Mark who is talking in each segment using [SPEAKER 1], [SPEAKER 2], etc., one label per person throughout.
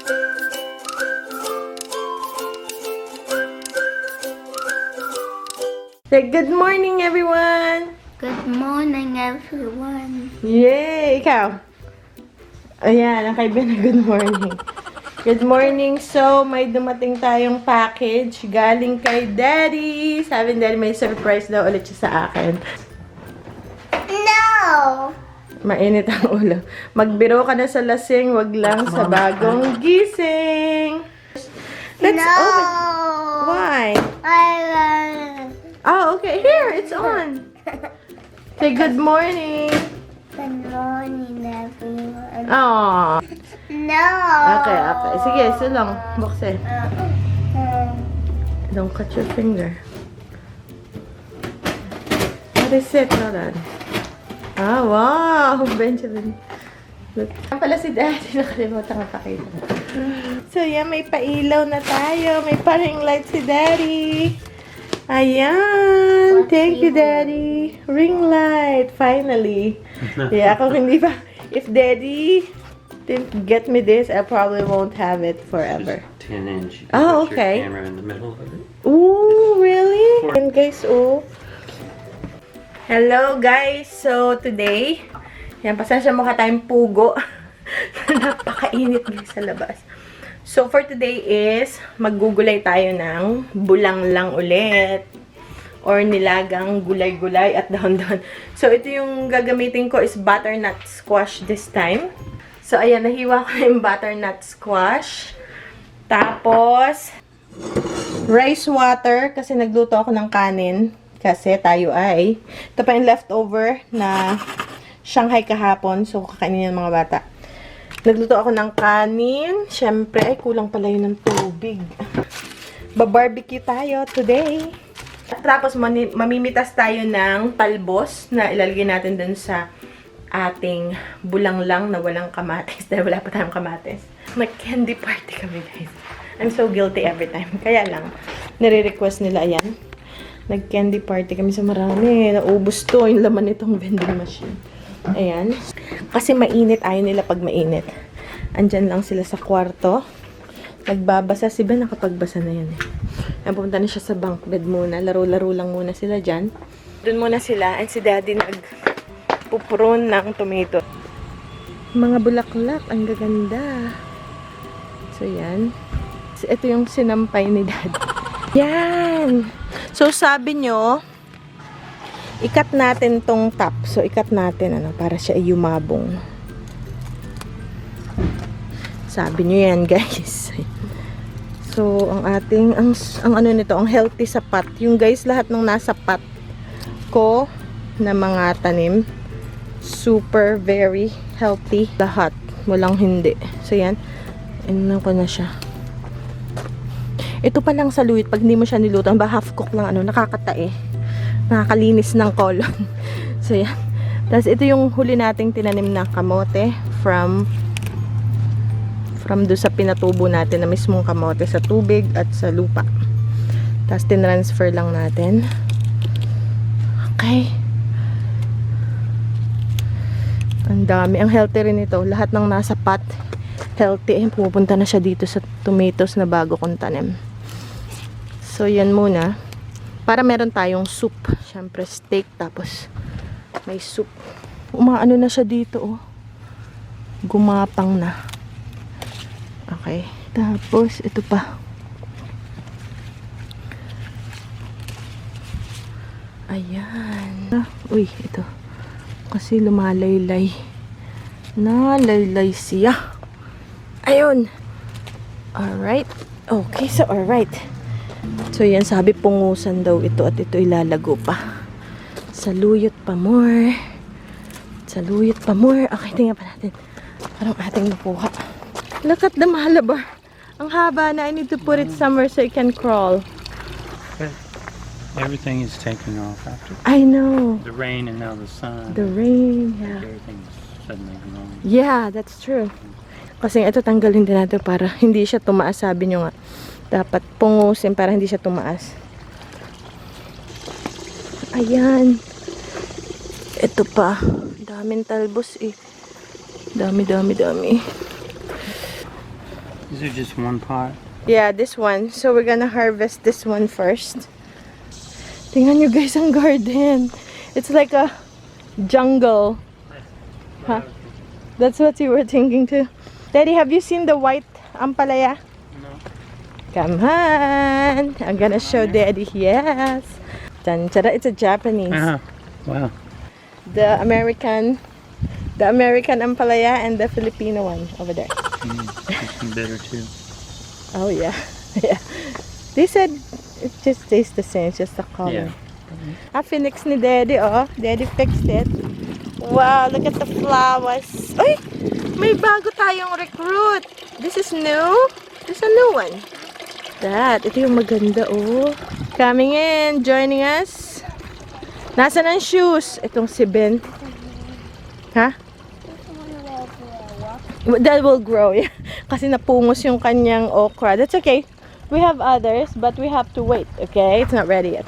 [SPEAKER 1] Say good morning, everyone!
[SPEAKER 2] Good morning, everyone.
[SPEAKER 1] Yay! Ikaw? Ayan, ang kaibigan na good morning. Good morning. So, may dumating tayong package galing kay Daddy. Sabi ni Daddy, may surprise daw ulit siya sa akin.
[SPEAKER 2] No!
[SPEAKER 1] Mainit ang ulo. Magbiro ka na sa lasing, wag lang sa bagong gising. Let's open. Why? Oh, okay. Here, it's on. Say good morning.
[SPEAKER 2] Good morning, everyone.
[SPEAKER 1] Oh.
[SPEAKER 2] No!
[SPEAKER 1] Okay. Sige, sulong. Bukse. Don't cut your finger. What is it? Hold on. Ah, wow! Benjamin. Look. Yan pala si Daddy. Nakalimutan ka pakita. So, yan. May pailaw na tayo. May pa-ring light si Daddy. Ayan. Thank you, Daddy. Ring light. Finally. Yeah, kung hindi pa. If Daddy didn't get me this, I probably won't have it forever.
[SPEAKER 3] Just 10-inch. You can
[SPEAKER 1] Oh,
[SPEAKER 3] put
[SPEAKER 1] okay.
[SPEAKER 3] your camera in the middle of it.
[SPEAKER 1] Ooh, really? And guys, oh. Hello, guys. So, today, yan, pasensya mukha tayong pugo. Napakainit guys sa labas. So, for today is, maggugulay tayo ng bulanglang ulit. Or nilagang gulay-gulay at dahon-dahon. So, ito yung gagamitin ko is butternut squash this time. So, ayan, nahiwa ko na yung butternut squash. Tapos, rice water, kasi nagluto ako ng kanin. Kasi tayo ay, ito pa yung leftover na Shanghai kahapon. So, kakainin yung mga bata. Nagluto ako ng kanin. Siyempre, ay kulang pala yun ng tubig. Ba-barbecue tayo today. Tapos, mamimitas tayo ng talbos na ilalagay natin dun sa ating bulanglang na walang kamatis. Dahil wala pa tayong kamatis. Mag-candy party kami, guys. I'm so guilty every time. Kaya lang, nire-request nila, ayan. Nag-candy party kami sa marami. Naubos to yung laman nitong vending machine. Ayan. Kasi mainit. Ayaw nila pag mainit. Andyan lang sila sa kwarto. Nagbabasa. Si Ben nakapagbasa na yan eh. Ayan, pumunta na siya sa bunk bed muna. Laro-laro lang muna sila dyan. Doon muna sila. And si Daddy nagpupron ng tomato. Mga bulaklak. Ang gaganda. So, yan. So, ito yung sinampay ni Daddy. Yan! So, sabi nyo, ikat natin tong top. So, ikat natin, para siya ay yumabong. Sabi nyo yan, guys. So, ang ano nito, ang healthy sa pot. Yung guys, lahat ng nasa pot ko na mga tanim, super, very healthy. Lahat. Walang hindi. So, yan. Inan ko na siya. Ito pa lang sa luwit, pag hindi mo siya niluto, ba half cook lang, nakakatae. Nakakalinis ng colon. So, yan. Tapos, ito yung huli nating tinanim na kamote from doon sa pinatubo natin na mismong kamote sa tubig at sa lupa. Tapos, tinransfer lang natin. Okay. Ang dami. Ang healthy rin ito. Lahat ng nasa pot, healthy. Ayun, pupunta na siya dito sa tomatoes na bago kong tanim. So, yan muna. Para meron tayong soup. Siyempre, steak. Tapos, may soup. Umaano na siya dito, oh. Gumapang na. Okay. Tapos, ito pa. Ayan. Uy, ito. Kasi lumalaylay. Nalaylay siya. Ayun. Alright. Okay, so alright. So, yan, sabi pungusan daw ito at ito ilalago pa. Saluyot pa more. Saluyot pa more. Okay, tingnan pa natin. Parang ating nakuha. Look at the malabar. Ang haba na. I need to put it somewhere so it can crawl.
[SPEAKER 3] Everything is taking off after
[SPEAKER 1] I know.
[SPEAKER 3] the rain and now the sun.
[SPEAKER 1] The rain, yeah.
[SPEAKER 3] Everything's suddenly growing.
[SPEAKER 1] Yeah, that's true. Kasi ito tanggalin din natin para hindi siya tumaas. Sabi nyo nga, dapat pungusin para hindi siya tumaas. Ayan. Ito pa. Daming talbos eh. Dami.
[SPEAKER 3] These are just one pot.
[SPEAKER 1] Yeah, this one. So we're gonna harvest this one first. Tingnan nyo guys ang garden. It's like a jungle. Huh? That's what you were thinking too. Daddy, have you seen the white ampalaya?
[SPEAKER 3] No.
[SPEAKER 1] Come on. I'm gonna show Daddy. Yes. Dun, tada, it's a Japanese.
[SPEAKER 3] Ah, wow.
[SPEAKER 1] The American ampalaya and the Filipino one over there.
[SPEAKER 3] It's bitter too.
[SPEAKER 1] Oh yeah. Yeah. They said it just tastes the same, it's just the color.
[SPEAKER 3] Yeah.
[SPEAKER 1] Phoenix ni Daddy, oh. Daddy fixed it. Wow, look at the flowers. Uy! May bago tayong recruit. This is new. This is a new one. Ito yung maganda, oh. Coming in, joining us. Nasaan ang shoes? Itong si Ben. Ha? That will grow, yeah. Kasi napungos yung kanyang okra. That's okay. We have others, but we have to wait, okay? It's not ready yet.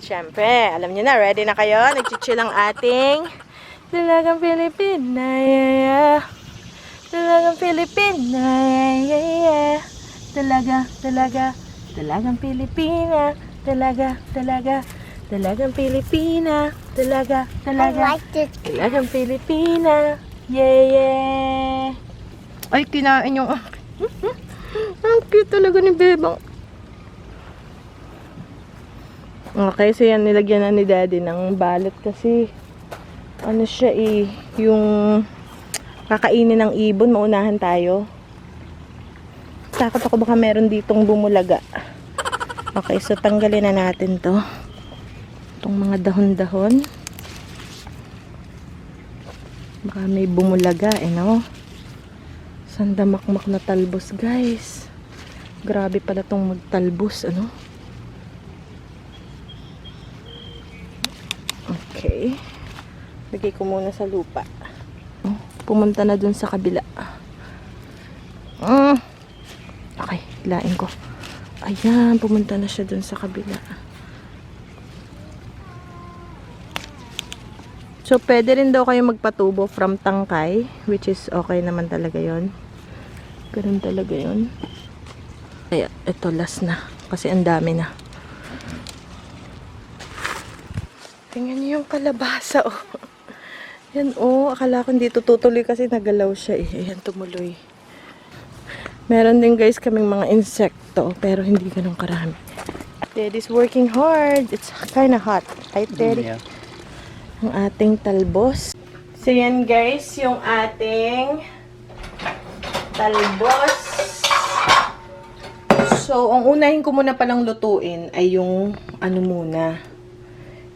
[SPEAKER 1] Siyempre, alam niyo na, ready na kayo? Nagchichill ang ating Dalagang Pilipina, yeah, yeah. Dalagang Pilipina, yeah, yeah, yeah. Dalagang Pilipina. Dalagang Pilipina.
[SPEAKER 2] I like this.
[SPEAKER 1] Dalagang Pilipina. Yeah, yeah. Ay, kinain yung... Ang cute talaga ni Bebang. Okay, so yan, nilagyan na ni Daddy ng balot kasi ano siya yung kakainin ng ibon, maunahan tayo. Takot ako baka meron ditong bumulaga. Okay, so tanggalin na natin to. Itong mga dahon-dahon. Baka may bumulaga, no? Sandamakmak na talbos, guys. Grabe pala tong magtalbos, ano? Okay. Lagay ko muna sa lupa. Pumunta na dun sa kabila. Okay, hilain ko. Ayan, pumunta na siya dun sa kabila. So, pwede rin daw kayo magpatubo from tangkay, which is okay naman talaga yon. Ganun talaga yon. Kaya, ito last na. Kasi ang dami na. Tingnan niyo yung kalabasa, oh. Yan, oh. Akala ko hindi tutuloy kasi nagalaw siya, eh. Ayan, tumuloy. Meron din, guys, kaming mga insekto, pero hindi ganun karami. Daddy's working hard. It's kinda hot. Right, Daddy?
[SPEAKER 3] Yeah.
[SPEAKER 1] Ang ating talbos. So, yan, guys, yung ating talbos. So, ang unahin ko muna palang lutuin ay yung ano muna.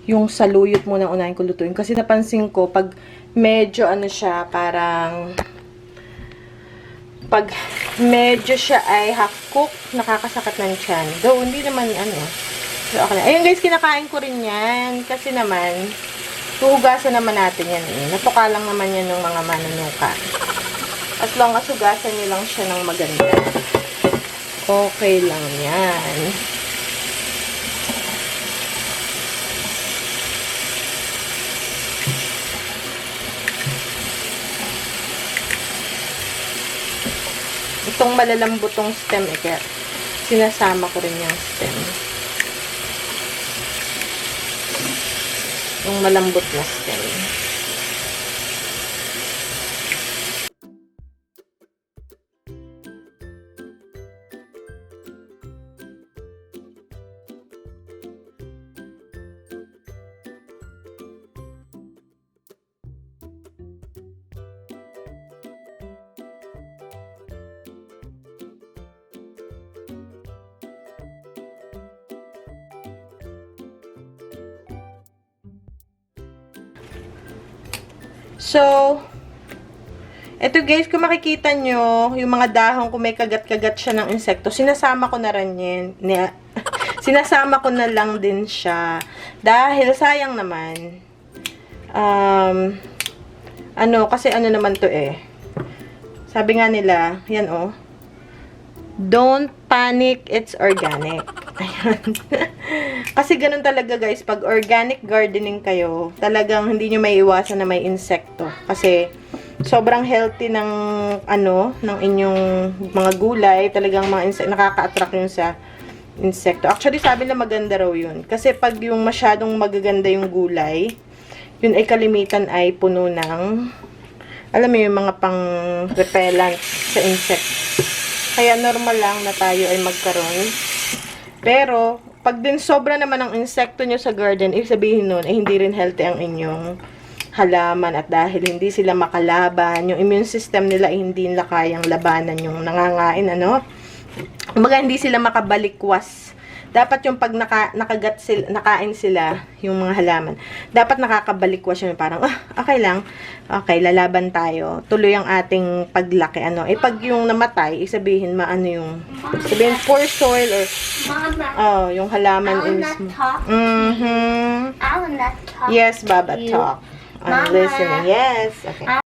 [SPEAKER 1] Yung saluyot muna unahin ko lutuin. Kasi napansin ko, pag medyo ano siya, parang pag medyo siya ay half-cook, nakakasakit ng tiyan. Though, hindi naman ano. So, okay na. Ayun guys, kinakain ko rin yan. Kasi naman, huhugasan naman natin yan eh. Natuka lang naman yan ng mga manunuka. As long as hugasan nyo lang siya ng maganda. Okay lang yan. Itong malalambotong stem, kaya sinasama ko rin yung stem. Yung malambot na stem. So, eto guys, kung makikita nyo, yung mga dahon, kung may kagat-kagat siya ng insekto, sinasama ko na rin yan. Sinasama ko na lang din siya. Dahil, sayang naman. Kasi ano naman to eh. Sabi nga nila, yan oh. Don't panic, it's organic. Ayan. Kasi ganun talaga guys, pag organic gardening kayo, talagang hindi nyo may iwasan na may insekto. Kasi sobrang healthy ng ng inyong mga gulay. Talagang nakaka-attract yun sa insekto. Actually, sabi na maganda raw yun. Kasi pag yung masyadong magaganda yung gulay, yun ay kalimitan ay puno ng, alam mo yung mga pang repellent sa insect. Kaya normal lang na tayo ay magkaroon. Pero, pag din sobra naman ang insekto nyo sa garden, ibig sabihin nun, ay hindi rin healthy ang inyong halaman. At dahil hindi sila makalaban, yung immune system nila ay hindi nila kayang labanan yung nangangain, Kumbaga, hindi sila makabalikwas. Dapat yung pag nakain sila, yung mga halaman, dapat nakakabalikwas yung parang, okay lang, okay, lalaban tayo. Tuloy ang ating paglaki, pag yung namatay, sabihin, sabihin, poor soil, or,
[SPEAKER 2] Mama,
[SPEAKER 1] yung halaman
[SPEAKER 2] I will
[SPEAKER 1] is,
[SPEAKER 2] not talk. I will not talk.
[SPEAKER 1] yes, Baba,
[SPEAKER 2] You.
[SPEAKER 1] talk. I'm
[SPEAKER 2] Mama.
[SPEAKER 1] listening, yes, okay.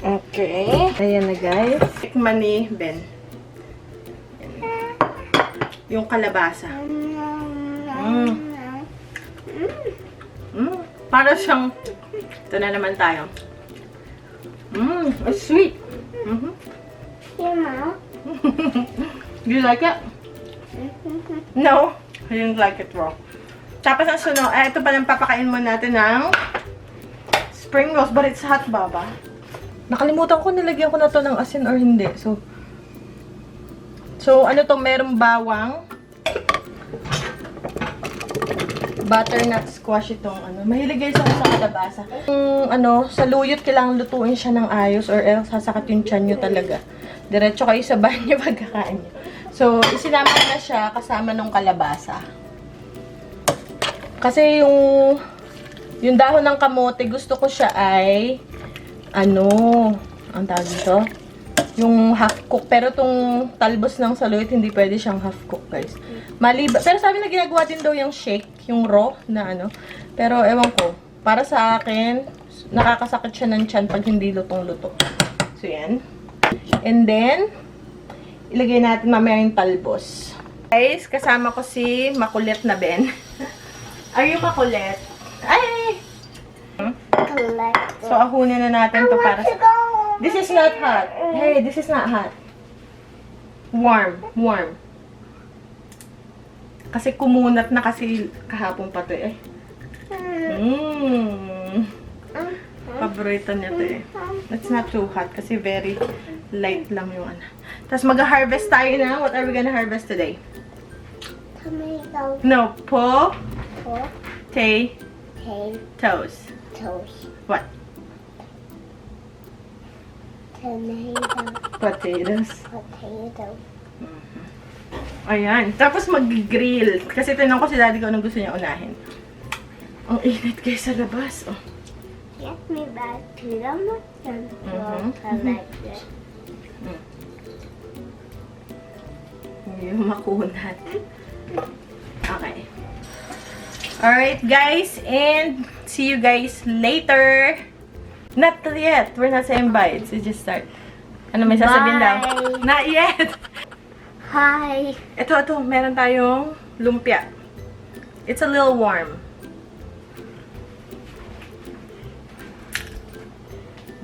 [SPEAKER 1] Okay. Ayan na, guys. Tikman ni Ben. Yung kalabasa. Para siyang, ito na naman tayo. It's sweet.
[SPEAKER 2] You know?
[SPEAKER 1] Do you like it? No, I didn't like it raw. Tapos ang sunod, ito pa lang papakain mo natin ng spring rolls, but it's hot, Baba. Nakalimutan ko, nilagyan ko na to ng asin or hindi. So ano to, merong bawang, butternut squash itong Mahilig guys ako sa kalabasa. Sa luyot kailangan lutuin siya ng ayos or sasakat yung tiyan nyo talaga. Diretso kayo sa banyo pagkakain nyo. So, isinama ko na siya kasama ng kalabasa. Kasi yung dahon ng kamote, gusto ko siya ay ang tawag dito? Yung half cook. Pero tong talbos ng saluyot, hindi pwede siyang half cook, guys. Pero sabi na ginagawa din daw yung shake, yung raw na Pero ewan ko, para sa akin, nakakasakit siya ng tiyan pag hindi lutong-luto. So, yan. And then, ilagay natin mamaya yung talbos. Guys, kasama ko si makulit na Ben. Are you makulit? Ay! So, ahunin na natin to para sa... This is not hot. Hey, this is not hot. Warm. Warm. Kasi kumunat na kasi kahapon pa to eh. Paborito niya to eh. It's not too hot kasi very light lang yung Tapos mag-harvest tayo na. What are we gonna harvest today?
[SPEAKER 2] Tomato.
[SPEAKER 1] No,
[SPEAKER 2] Potatoes.
[SPEAKER 1] toast. What? Potatoes.
[SPEAKER 2] Potato.
[SPEAKER 1] Ayan. Tapos mag-grill. Kasi tinanong ko si daddy ko anong gusto niya unahin. Ang init kayo sa labas. Oh.
[SPEAKER 2] Get me back to the mutton. Like this.
[SPEAKER 1] Yung makunat. Okay. Alright, guys. And see you guys later. Not yet. We're not saying bye. It's just start. Ano may sasabihin daw?
[SPEAKER 2] Bye.
[SPEAKER 1] Not yet.
[SPEAKER 2] Hi.
[SPEAKER 1] Ito. Meron tayong lumpia. It's a little warm.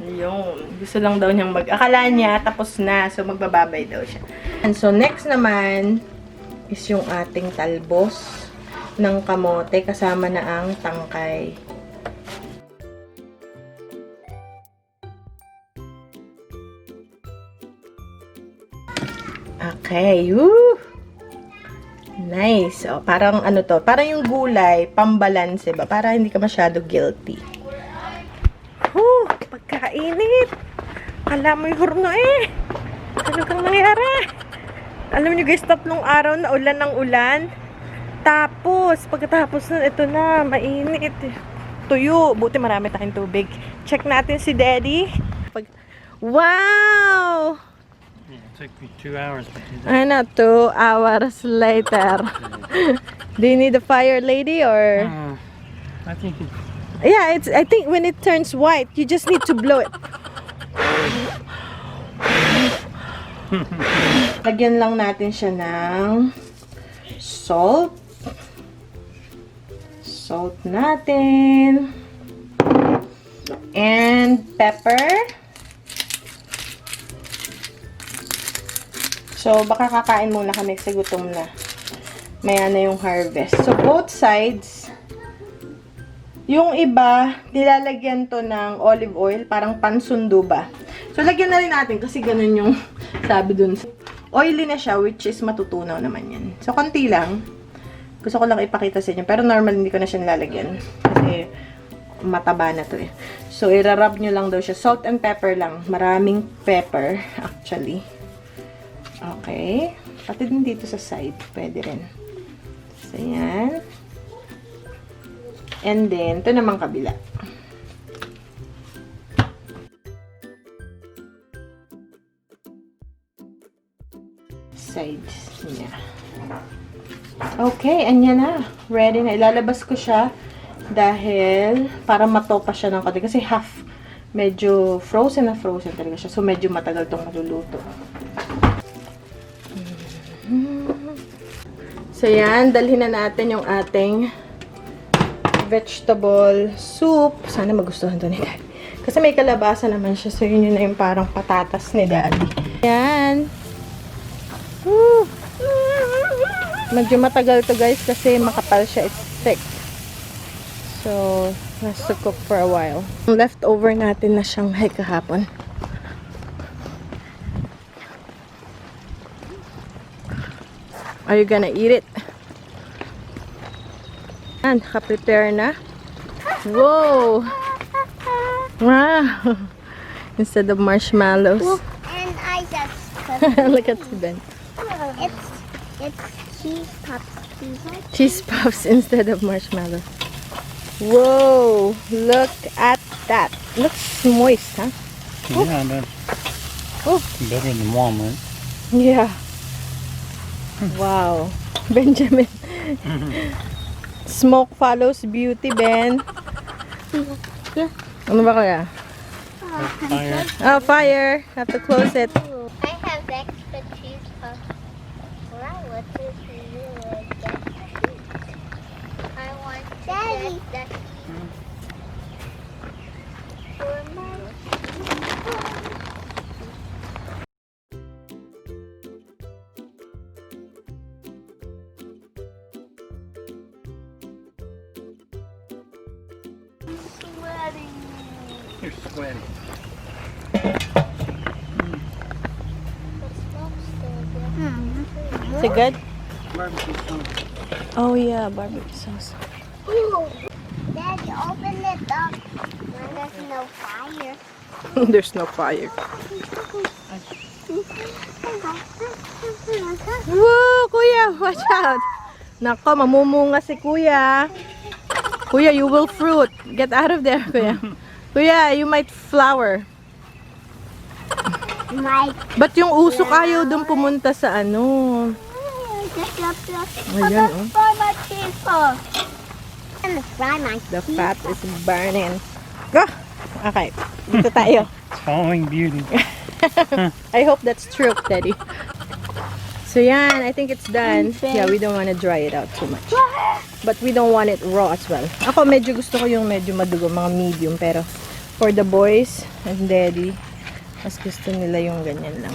[SPEAKER 1] Yun. Gusto lang daw niyang akala niya, tapos na. So, magbababay daw siya. And so, next naman is yung ating talbos ng kamote kasama na ang tangkay. Okay. Woo! Nice. O, parang to? Parang yung gulay, pambalanse ba? Para hindi ka masyado guilty. Whew! Pagkainit! Kala mo yung hurno eh! Ano kang nangyari? Alam niyo guys, 3 araw na ulan ng ulan. Tapos, pagkatapos nun, ito na, mainit. Tuyo. Buti marami tayong tubig. Check natin si Daddy. Wow!
[SPEAKER 3] took me 2 hours to do that.
[SPEAKER 1] I know, 2 hours later. Do you need a fire lady or?
[SPEAKER 3] I think it,
[SPEAKER 1] Yeah, I think when it turns white, you just need to blow it. Lagyan lang natin siya ng salt. Salt natin. And pepper. So, baka kakain muna kami kasi gutom na. Maya na yung harvest. So, both sides. Yung iba, nilalagyan to ng olive oil. Parang pansundo ba. So, lagyan na rin natin kasi ganun yung sabi dun. Oily na siya, which is matutunaw naman yan. So, konti lang. Gusto ko lang ipakita sa inyo. Pero normal, hindi ko na siya nilalagyan. Kasi, mataba na to eh. So, irarub nyo lang daw siya. Salt and pepper lang. Maraming pepper, actually. Okay. Pati din dito sa side. Pwede rin. So, yan. And then, ito naman kabila. Sides niya. Okay, anya na. Ready na. Ilalabas ko siya dahil para matopa siya ng konti. Kasi half, medyo frozen na frozen talaga siya. So, medyo matagal itong maluluto. So, yan. Dalhin na natin yung ating vegetable soup. Sana magustuhan to ni Daddy. Kasi may kalabasa naman siya. So, yun na yung parang patatas ni Daddy. Yan. Woo! Medyo matagal to guys kasi makapal siya. It's thick. So, has to cook for a while. Leftover natin na Shanghai kahapon. Are you gonna eat it? And naka-prepare na. Whoa! Wow! Instead of marshmallows.
[SPEAKER 2] And I just
[SPEAKER 1] Look at Ben.
[SPEAKER 2] it's cheese puffs.
[SPEAKER 1] Cheese puffs instead of marshmallows. Whoa! Look at that. Looks moist, huh?
[SPEAKER 3] yeah, that's
[SPEAKER 1] Oh.
[SPEAKER 3] better than Walmart.
[SPEAKER 1] Yeah. Wow. Benjamin. Smoke follows beauty, Ben. Ano ba kaya?
[SPEAKER 3] Fire.
[SPEAKER 1] Oh, fire. Have to close it.
[SPEAKER 2] I have extra cheese puffs. Well, I want to see you like that. I want to get that for my sweating.
[SPEAKER 3] You're sweaty.
[SPEAKER 2] The smoke's still good.
[SPEAKER 1] Is it good?
[SPEAKER 3] Barbecue sauce.
[SPEAKER 1] Oh, yeah. Barbecue sauce.
[SPEAKER 2] Ooh. Daddy, open it up when there's no fire.
[SPEAKER 1] There's no fire. Whoa, Kuya! Watch out! Nako, mamumunga si Kuya. Kuya, you will fruit. Get out of there, Kuya. Kuya, you might flower.
[SPEAKER 2] My
[SPEAKER 1] But yung usok ayaw dun pumunta sa ano. Ayan, oh.
[SPEAKER 2] fry my cheese puff. I'm gonna fry my
[SPEAKER 1] The
[SPEAKER 2] cheese
[SPEAKER 1] fat is burning. Go! Okay, dito tayo.
[SPEAKER 3] It's following beauty.
[SPEAKER 1] I hope that's true, Daddy. So yan, I think it's done. Yeah, we don't want to dry it out too much. But we don't want it raw as well. Ako medyo gusto ko yung medyo madugo, mga medium. Pero for the boys and Daddy, mas gusto nila yung ganyan lang.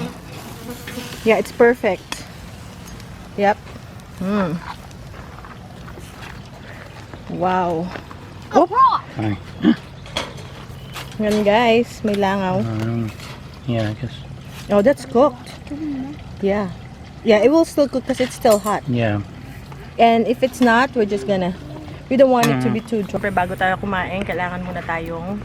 [SPEAKER 1] Yeah, it's perfect. Yep. Wow. Oh,
[SPEAKER 3] Fine.
[SPEAKER 1] yan guys, may langaw.
[SPEAKER 3] Yeah, I guess.
[SPEAKER 1] Oh, that's cooked. Yeah. Yeah, it will still cook because it's still hot.
[SPEAKER 3] Yeah.
[SPEAKER 1] And if it's not, we're just gonna, we don't want it to be too dry. Pero bago tayo kumain, kailangan muna tayong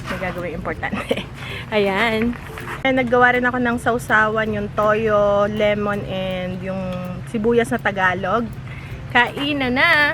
[SPEAKER 1] may gagawin importante. Ayan. And naggawa rin ako ng sausawan, yung toyo, lemon, and yung sibuyas na Tagalog. Kainan na!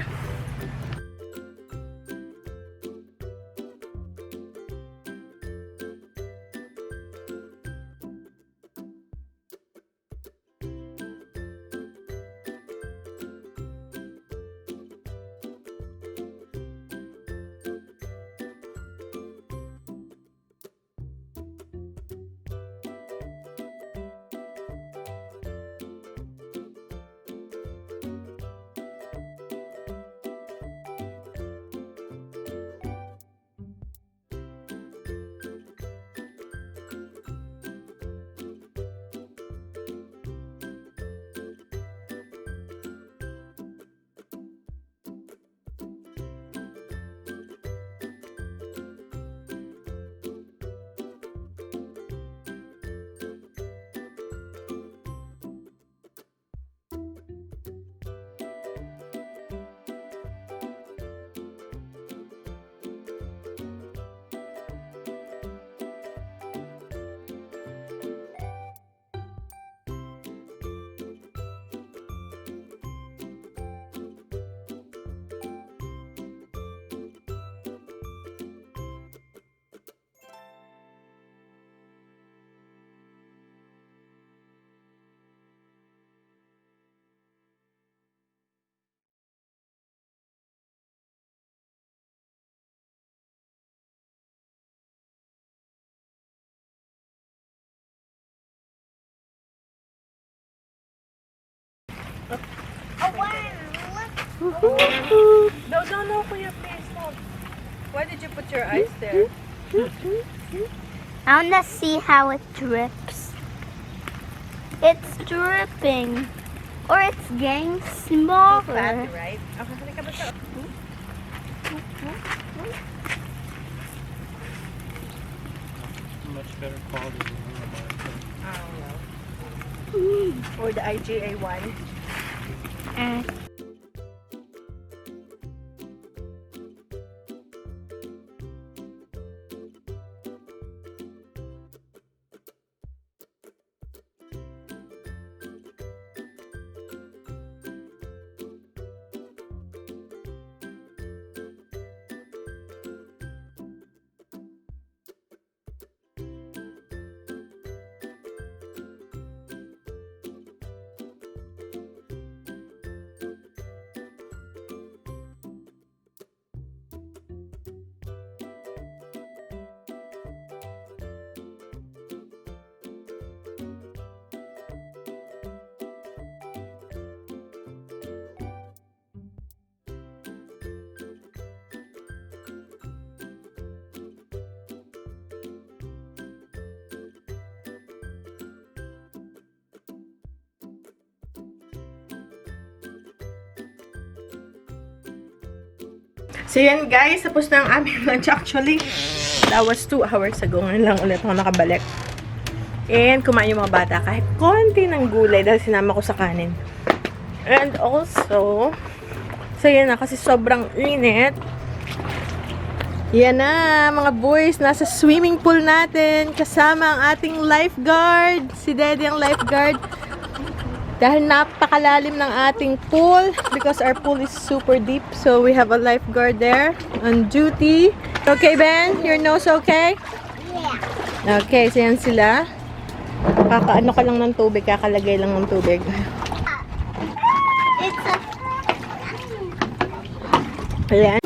[SPEAKER 1] No, Kuya, please, stop. Why did you put your eyes there?
[SPEAKER 2] I wanna see how it drips. It's dripping. Or it's getting smaller.
[SPEAKER 1] Flat, right? Okay, halika ba siya?
[SPEAKER 3] Much better quality than the other.
[SPEAKER 1] I don't know. Or the IGA one. So yan guys, tapos na ang aming lunch actually. That was 2 hours ago. Ngayon lang ulit ako nakabalik. And kumain yung mga bata kahit konti ng gulay dahil sinama ko sa kanin. And also, so yan na kasi sobrang init. Yan na mga boys, nasa swimming pool natin kasama ang ating lifeguard. Si Daddy ang lifeguard. Dahil napakalalim ng ating pool because our pool is super deep. So we have a lifeguard there on duty. Okay, Ben? Your nose okay?
[SPEAKER 2] Yeah.
[SPEAKER 1] Okay, so yan sila. Kakaano ka lang ng tubig, kakalagay lang ng tubig.
[SPEAKER 2] It's a
[SPEAKER 1] Ayan.